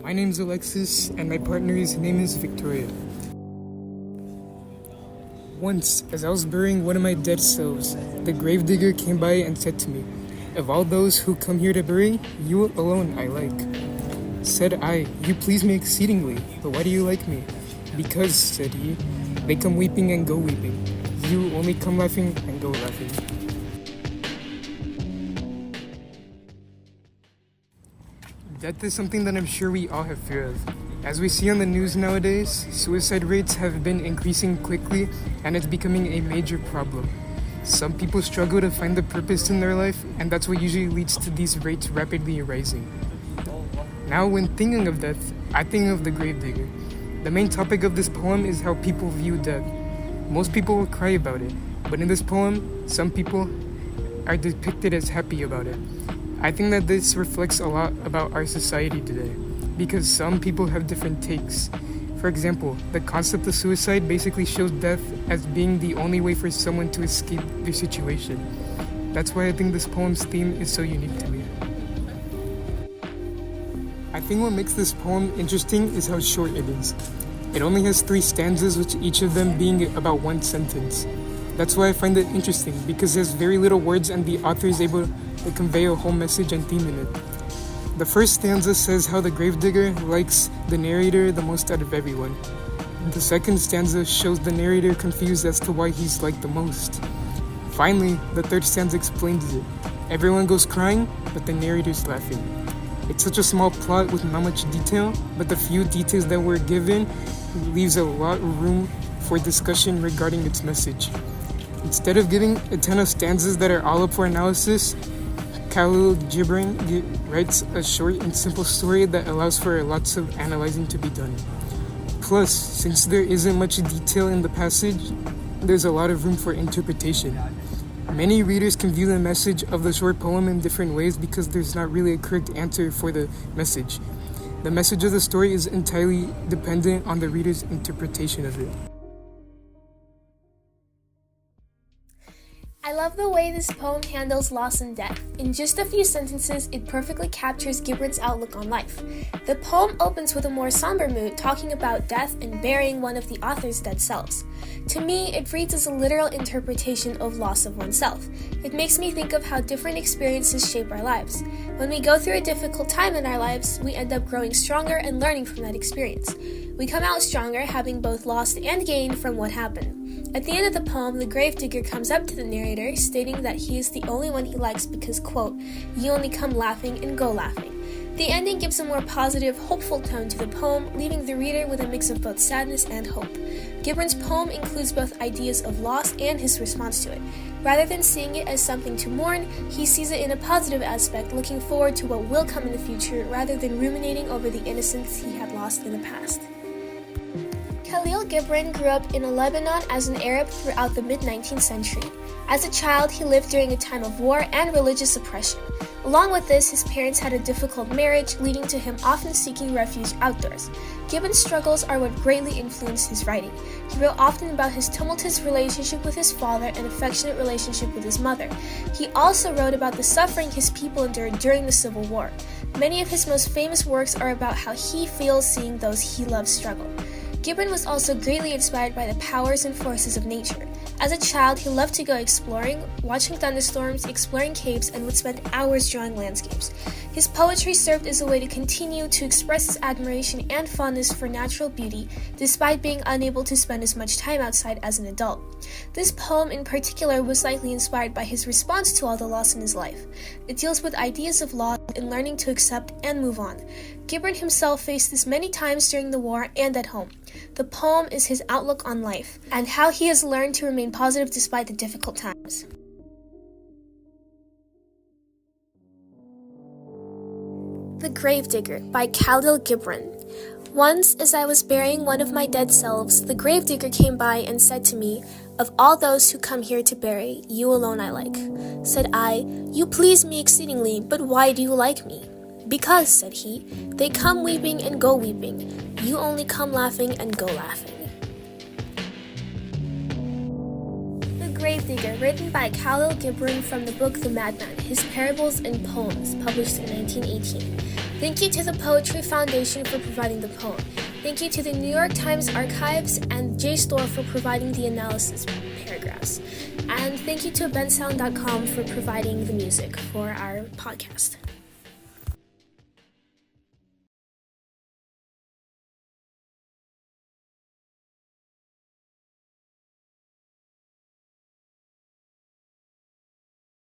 My name's Alexis, and my partner's name is Victoria. Once, as I was burying one of my dead selves, the gravedigger came by and said to me, "Of all those who come here to bury, you alone I like." Said I, "You please me exceedingly, but why do you like me?" "Because," said he, "they come weeping and go weeping. You only come laughing and go laughing." Death is something that I'm sure we all have fear of. As we see on the news nowadays, suicide rates have been increasing quickly and it's becoming a major problem. Some people struggle to find the purpose in their life, and that's what usually leads to these rates rapidly rising. Now, when thinking of death, I think of the gravedigger. The main topic of this poem is how people view death. Most people will cry about it, but in this poem, some people are depicted as happy about it. I think that this reflects a lot about our society today, because some people have different takes. For example, the concept of suicide basically shows death as being the only way for someone to escape their situation. That's why I think this poem's theme is so unique to me. I think what makes this poem interesting is how short it is. It only has 3 stanzas, with each of them being about 1 sentence. That's why I find it interesting, because there's very little words and the author is able to convey a whole message and theme in it. The first stanza says how the gravedigger likes the narrator the most out of everyone. The second stanza shows the narrator confused as to why he's liked the most. Finally, the third stanza explains it. Everyone goes crying, but the narrator's laughing. It's such a small plot with not much detail, but the few details that were given leaves a lot of room for discussion regarding its message. Instead of giving a ton of stanzas that are all up for analysis, Khalil Gibran writes a short and simple story that allows for lots of analyzing to be done. Plus, since there isn't much detail in the passage, there's a lot of room for interpretation. Many readers can view the message of the short poem in different ways because there's not really a correct answer for the message. The message of the story is entirely dependent on the reader's interpretation of it. I love the way this poem handles loss and death. In just a few sentences, it perfectly captures Gibran's outlook on life. The poem opens with a more somber mood, talking about death and burying one of the author's dead selves. To me, it reads as a literal interpretation of loss of oneself. It makes me think of how different experiences shape our lives. When we go through a difficult time in our lives, we end up growing stronger and learning from that experience. We come out stronger, having both lost and gained from what happened. At the end of the poem, the gravedigger comes up to the narrator, stating that he is the only one he likes because, quote, "you only come laughing and go laughing." The ending gives a more positive, hopeful tone to the poem, leaving the reader with a mix of both sadness and hope. Gibran's poem includes both ideas of loss and his response to it. Rather than seeing it as something to mourn, he sees it in a positive aspect, looking forward to what will come in the future rather than ruminating over the innocence he had lost in the past. Khalil Gibran grew up in Lebanon as an Arab throughout the mid-19th century. As a child, he lived during a time of war and religious oppression. Along with this, his parents had a difficult marriage, leading to him often seeking refuge outdoors. Gibran's struggles are what greatly influenced his writing. He wrote often about his tumultuous relationship with his father and affectionate relationship with his mother. He also wrote about the suffering his people endured during the Civil War. Many of his most famous works are about how he feels seeing those he loves struggle. Gibran was also greatly inspired by the powers and forces of nature. As a child, he loved to go exploring, watching thunderstorms, exploring caves, and would spend hours drawing landscapes. His poetry served as a way to continue to express his admiration and fondness for natural beauty, despite being unable to spend as much time outside as an adult. This poem in particular was likely inspired by his response to all the loss in his life. It deals with ideas of loss and learning to accept and move on. Gibran himself faced this many times during the war and at home. The poem is his outlook on life and how he has learned to remain positive despite the difficult times. The Gravedigger by Khalil Gibran. Once, as I was burying one of my dead selves, the gravedigger came by and said to me, "Of all those who come here to bury, you alone I like." Said I, "You please me exceedingly, but why do you like me?" "Because," said he, "they come weeping and go weeping. You only come laughing and go laughing." The Gravedigger, written by Khalil Gibran from the book The Madman, His Parables and Poems, published in 1918. Thank you to the Poetry Foundation for providing the poem. Thank you to the New York Times Archives and JSTOR for providing the analysis paragraphs. And thank you to bensound.com for providing the music for our podcast.